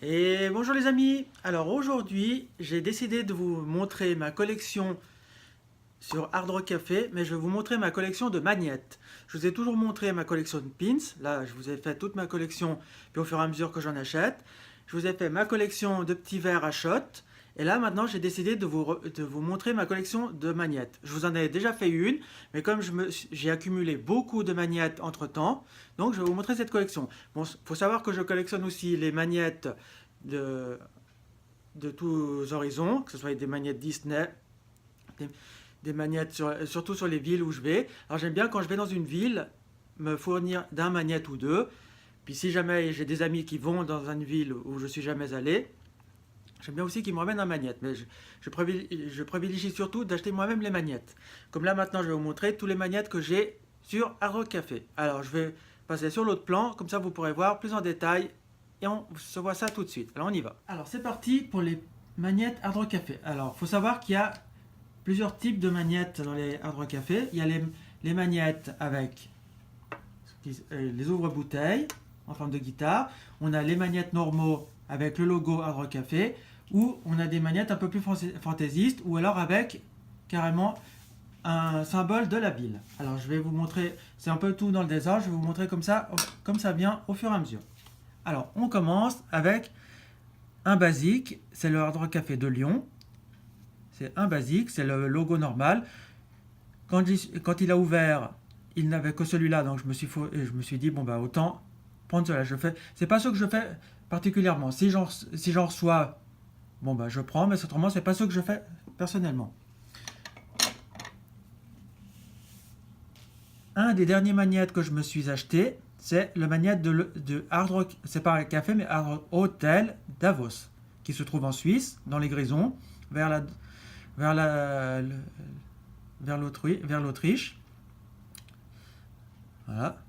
Et bonjour les amis. Alors aujourd'hui, j'ai décidé de vous montrer ma collection sur Hard Rock Café, mais je vais vous montrer ma collection de magnettes. Je vous ai toujours montré ma collection de pins. Là, je vous ai fait toute ma collection, puis au fur et à mesure que j'en achète. Je vous ai fait ma collection de petits verres à shot. Et là, maintenant, j'ai décidé de vous montrer ma collection de magnettes. Je vous en ai déjà fait une, mais comme j'ai accumulé beaucoup de magnettes entre-temps, donc je vais vous montrer cette collection. Bon, faut savoir que je collectionne aussi les magnettes de, de tous horizons, que ce soit des magnettes Disney, des, des magnettes surtout sur les villes où je vais. Alors j'aime bien quand je vais dans une ville me fournir d'un magnette ou deux. Puis si jamais j'ai des amis qui vont dans une ville où je suis jamais allé, j'aime bien aussi qu'ils me ramènent un magnette. Mais je privilégie surtout d'acheter moi-même les magnettes. Comme là maintenant je vais vous montrer tous les magnettes que j'ai sur Hard Rock Café. Alors je vais passer sur l'autre plan, comme ça vous pourrez voir plus en détail et on se voit ça tout de suite. Alors on y va. Alors c'est parti pour les magnettes Hard Rock Café. Alors il faut savoir qu'il y a plusieurs types de magnettes dans les Hard Rock Café. Il y a les magnettes avec les ouvre-bouteilles en forme de guitare. On a les magnettes normaux avec le logo Hard Rock Café. Ou on a des magnettes un peu plus fantaisistes ou alors avec carrément un symbole de la ville. Alors je vais vous montrer, c'est un peu tout dans le désordre, je vais vous montrer comme ça vient au fur et à mesure. Alors on commence avec un basique, c'est le Hard Rock Café de Lyon. C'est un basique, c'est le logo normal. Quand il a ouvert, il n'avait que celui-là, donc je me suis dit, bon bah autant prendre cela. C'est pas ce que je fais particulièrement. Si j'en reçois, bon bah je prends, mais autrement, c'est pas ce que je fais personnellement. Un des derniers magnettes que je me suis acheté, c'est le magnète de Hard Rock, c'est pas un café, mais Hard Rock Hotel Davos, qui se trouve en Suisse, dans les Grisons, vers l'Autriche. Voilà.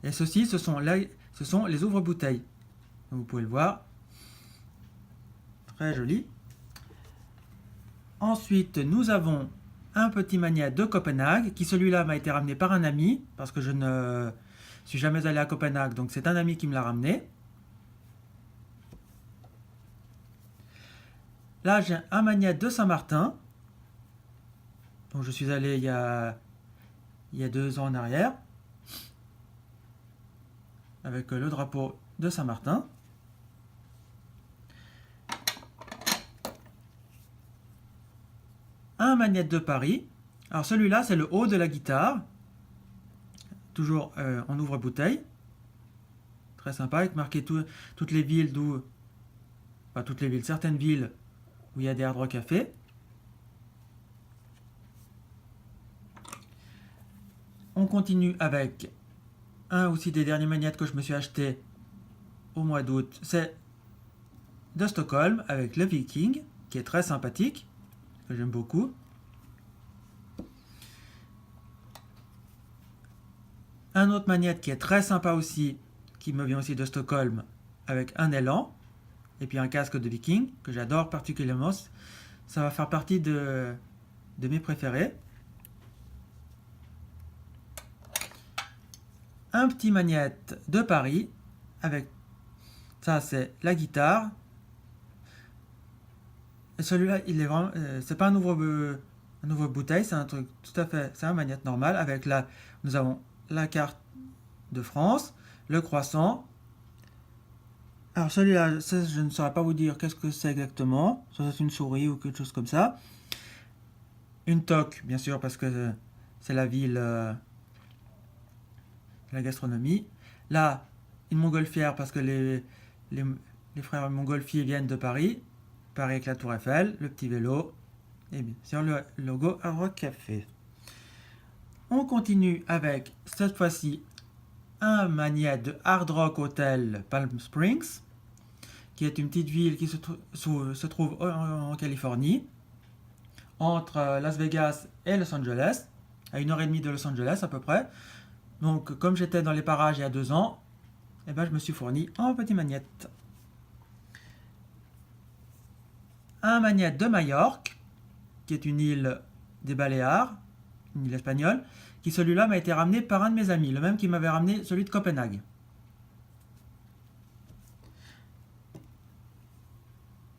Et ceci, ce sont les ouvre-bouteilles. Vous pouvez le voir. Très joli. Ensuite, nous avons un petit magnète de Copenhague, qui celui-là m'a été ramené par un ami, parce que je ne suis jamais allé à Copenhague, donc c'est un ami qui me l'a ramené. Là, j'ai un magnète de Saint-Martin, dont je suis allé il y a 2 ans en arrière, avec le drapeau de Saint-Martin. Un magnète de Paris. Alors celui-là, c'est le haut de la guitare, toujours en ouvre-bouteille. Très sympa, avec marqué toutes les villes pas toutes les villes, certaines villes où il y a des Hard Rock Café. On continue avec un aussi des derniers magnettes que je me suis acheté au mois d'août. C'est de Stockholm avec le Viking, qui est très sympathique, que j'aime beaucoup. Un autre magnète qui est très sympa aussi, qui me vient aussi de Stockholm, avec un élan, et puis un casque de Viking, que j'adore particulièrement. Ça va faire partie de mes préférés. Un petit magnète de Paris, avec ça c'est la guitare. Et celui-là, il est vraiment, c'est pas un ouvre-bouteille, c'est un truc tout à fait, c'est un magnète normal, avec nous avons la carte de France, le croissant. Alors celui-là, je ne saurais pas vous dire qu'est-ce que c'est exactement. Ça c'est une souris ou quelque chose comme ça. Une toque, bien sûr, parce que c'est la ville, la gastronomie. Là, une montgolfière, parce que les frères montgolfiers viennent de Paris. Paris avec la tour Eiffel, le petit vélo, et bien sûr le logo Hard Rock Café. On continue avec, cette fois-ci, un magnète de Hard Rock Hotel Palm Springs, qui est une petite ville qui se trouve en Californie, entre Las Vegas et Los Angeles, à 1h30 de Los Angeles à peu près. Donc comme j'étais dans les parages il y a 2 ans, eh ben, je me suis fourni en petit magnète. Un magnète de Majorque, qui est une île des Baléares, une île espagnole, qui celui-là m'a été ramené par un de mes amis, le même qui m'avait ramené celui de Copenhague.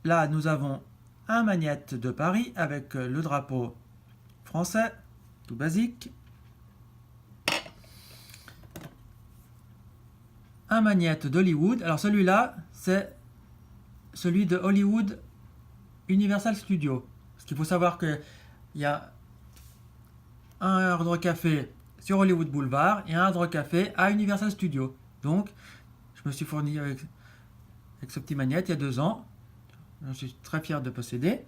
Là, nous avons un magnète de Paris avec le drapeau français, tout basique. Un magnète d'Hollywood. Alors celui-là, c'est celui de Hollywood Universal Studios. Parce qu'il faut savoir qu'il y a un Hard Rock Café sur Hollywood Boulevard et un Hard Rock Café à Universal Studios. Donc, je me suis fourni avec ce petit magnète il y a 2 ans. Je suis très fier de posséder.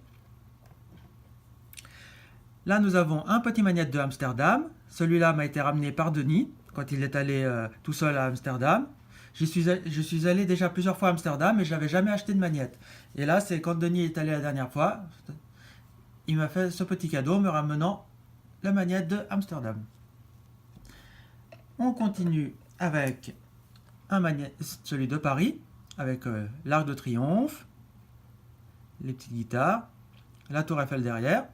Là, nous avons un petit magnète de Amsterdam. Celui-là m'a été ramené par Denis quand il est allé tout seul à Amsterdam. Je suis allé déjà plusieurs fois à Amsterdam, mais je n'avais jamais acheté de magnète. Et là, c'est quand Denis est allé la dernière fois, il m'a fait ce petit cadeau me ramenant le magnète de Amsterdam. On continue avec un magnète, celui de Paris, avec l'Arc de Triomphe, les petites guitares, la Tour Eiffel derrière,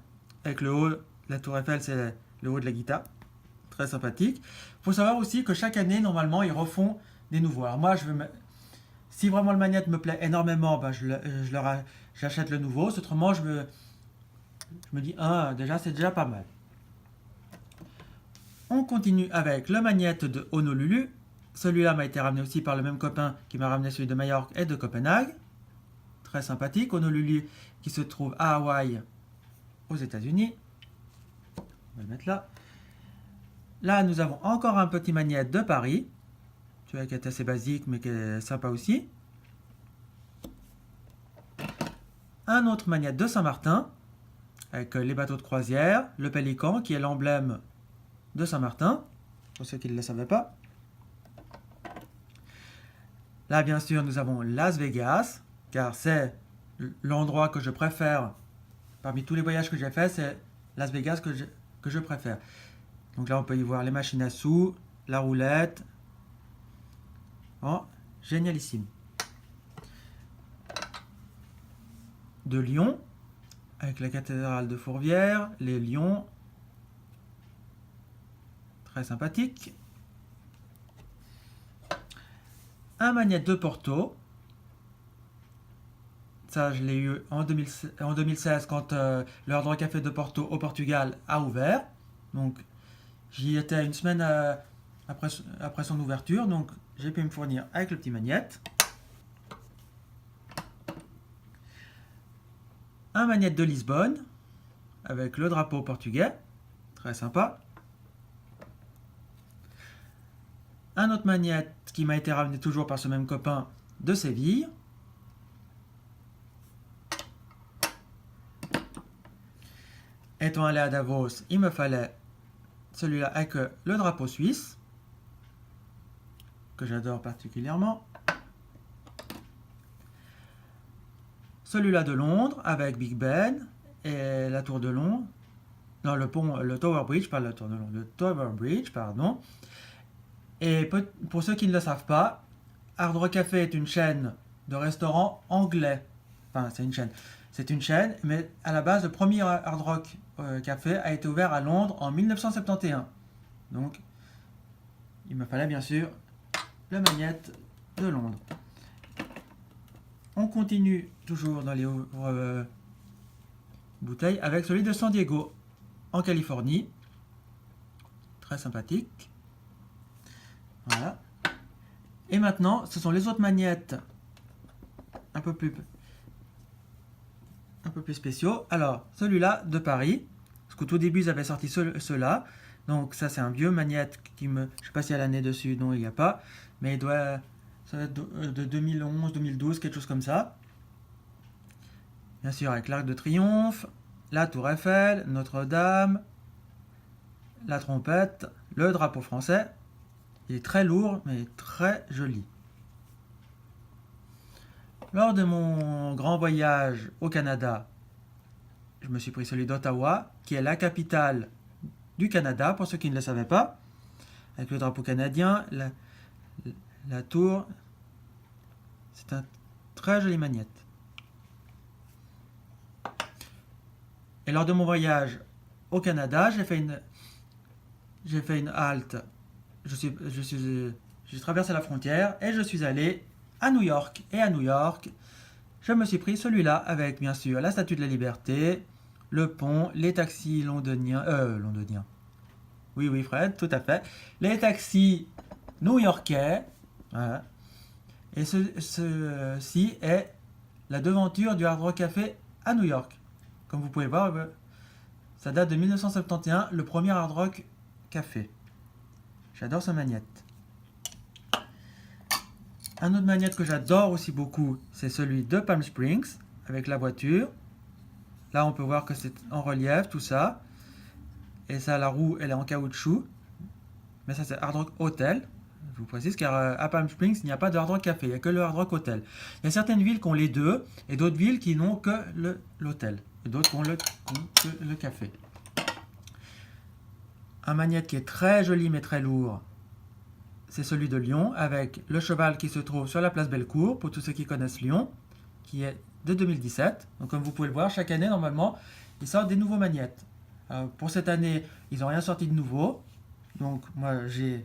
avec le haut, la Tour Eiffel c'est le haut de la guitare, très sympathique. Il faut savoir aussi que chaque année, normalement, ils refont des nouveaux. Alors moi, si vraiment le magnète me plaît énormément, ben j'achète le nouveau. Autrement, je me dis, déjà, c'est déjà pas mal. On continue avec le magnète de Honolulu. Celui-là m'a été ramené aussi par le même copain qui m'a ramené celui de Majorque et de Copenhague. Très sympathique. Honolulu qui se trouve à Hawaï, aux États-Unis. On va le mettre là. Là, nous avons encore un petit magnète de Paris. Tu vois, qui est assez basique, mais qui est sympa aussi. Un autre magnète de Saint-Martin, avec les bateaux de croisière, le Pélican, qui est l'emblème de Saint-Martin, pour ceux qui ne le savaient pas. Là, bien sûr, nous avons Las Vegas, car c'est l'endroit que je préfère. Parmi tous les voyages que j'ai faits, c'est Las Vegas que je préfère. Donc là, on peut y voir les machines à sous, la roulette. Oh, génialissime. De Lyon, avec la cathédrale de Fourvière, les lions. Très sympathique. Un magnète de Porto. Ça, je l'ai eu en 2016 quand le Hard Rock Café de Porto au Portugal a ouvert. Donc, j'y étais une semaine après son ouverture. Donc, j'ai pu me fournir avec le petit magnète. Un magnète de Lisbonne avec le drapeau portugais. Très sympa. Un autre magnète qui m'a été ramené toujours par ce même copain de Séville. Étant allé à Davos, il me fallait celui-là avec le drapeau suisse, que j'adore particulièrement. Celui-là de Londres avec Big Ben et la tour de Londres. Non, le pont, le Tower Bridge, pas la tour de Londres, le Tower Bridge, pardon. Et pour ceux qui ne le savent pas, Hard Rock Café est une chaîne de restaurants anglais. Enfin, c'est une chaîne, mais à la base, le premier Hard Rock Café a été ouvert à Londres en 1971. Donc, il me fallait bien sûr le magnète de Londres. On continue toujours dans les bouteilles avec celui de San Diego, en Californie. Très sympathique. Voilà. Et maintenant, ce sont les autres magnettes un peu plus spéciaux. Alors, celui-là de Paris, parce qu'au tout début, ils avaient sorti ceux-là. Donc ça, c'est un vieux magnète qui me... Je sais pas s'il y a l'année dessus, non, il n'y a pas. Mais ça va être de 2011, 2012, quelque chose comme ça. Bien sûr, avec l'Arc de Triomphe, la Tour Eiffel, Notre-Dame, la trompette, le drapeau français. Il est très lourd, mais très joli. Lors de mon grand voyage au Canada, je me suis pris celui d'Ottawa, qui est la capitale du Canada, pour ceux qui ne le savaient pas, avec le drapeau canadien, la tour. C'est un très joli magnète. Et lors de mon voyage au Canada, j'ai fait une halte. J'ai traversé la frontière et je suis allé à New York. Et à New York, je me suis pris celui-là avec bien sûr la Statue de la Liberté, le pont, les taxis londoniens, oui Fred, tout à fait, les taxis new-yorkais, voilà. Et ceci est la devanture du Hard Rock Café à New York. Comme vous pouvez voir, ça date de 1971, le premier Hard Rock Café. J'adore cette magnette. Un autre magnette que j'adore aussi beaucoup, c'est celui de Palm Springs, avec la voiture. Là, on peut voir que c'est en relief, tout ça. Et ça, la roue, elle est en caoutchouc. Mais ça, c'est Hard Rock Hotel. Je vous précise, car à Palm Springs, il n'y a pas de Hard Rock Café, il n'y a que le Hard Rock Hotel. Il y a certaines villes qui ont les deux, et d'autres villes qui n'ont que l'hôtel. Et d'autres qui ont que le café. Un magnette qui est très joli, mais très lourd, c'est celui de Lyon, avec le cheval qui se trouve sur la place Bellecour, pour tous ceux qui connaissent Lyon, qui est de 2017. Donc comme vous pouvez le voir, chaque année, normalement, ils sortent des nouveaux magnettes. Pour cette année, ils n'ont rien sorti de nouveau. Donc moi, j'ai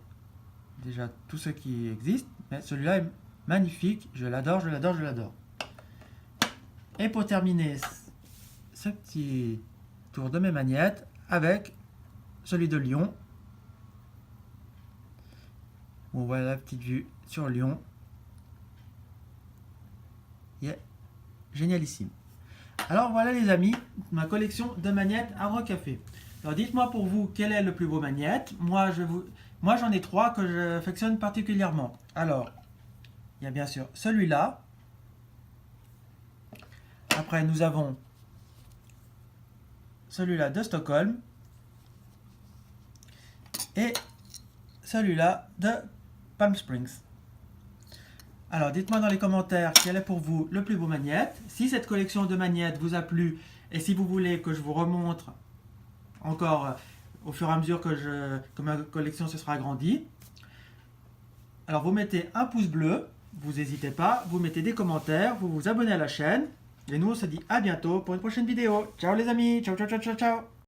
déjà tout ce qui existe. Mais celui-là est magnifique. Je l'adore, je l'adore, je l'adore. Et pour terminer ce petit tour de mes magnettes, avec celui de Lyon. On voit la petite vue sur Lyon. Yeah. Génialissime. Alors voilà les amis, ma collection de magnettes Hard Rock Café. Alors dites-moi pour vous quel est le plus beau magnette. Moi j'en ai trois que j'affectionne particulièrement. Alors, il y a bien sûr celui-là. Après nous avons celui-là de Stockholm. Et celui-là de Palm Springs. Alors dites-moi dans les commentaires quel est pour vous le plus beau magnette. Si cette collection de magnettes vous a plu et si vous voulez que je vous remontre encore au fur et à mesure que ma collection se sera agrandie, alors vous mettez un pouce bleu, vous n'hésitez pas, vous mettez des commentaires, vous vous abonnez à la chaîne et nous on se dit à bientôt pour une prochaine vidéo. Ciao les amis, ciao ciao ciao ciao ciao.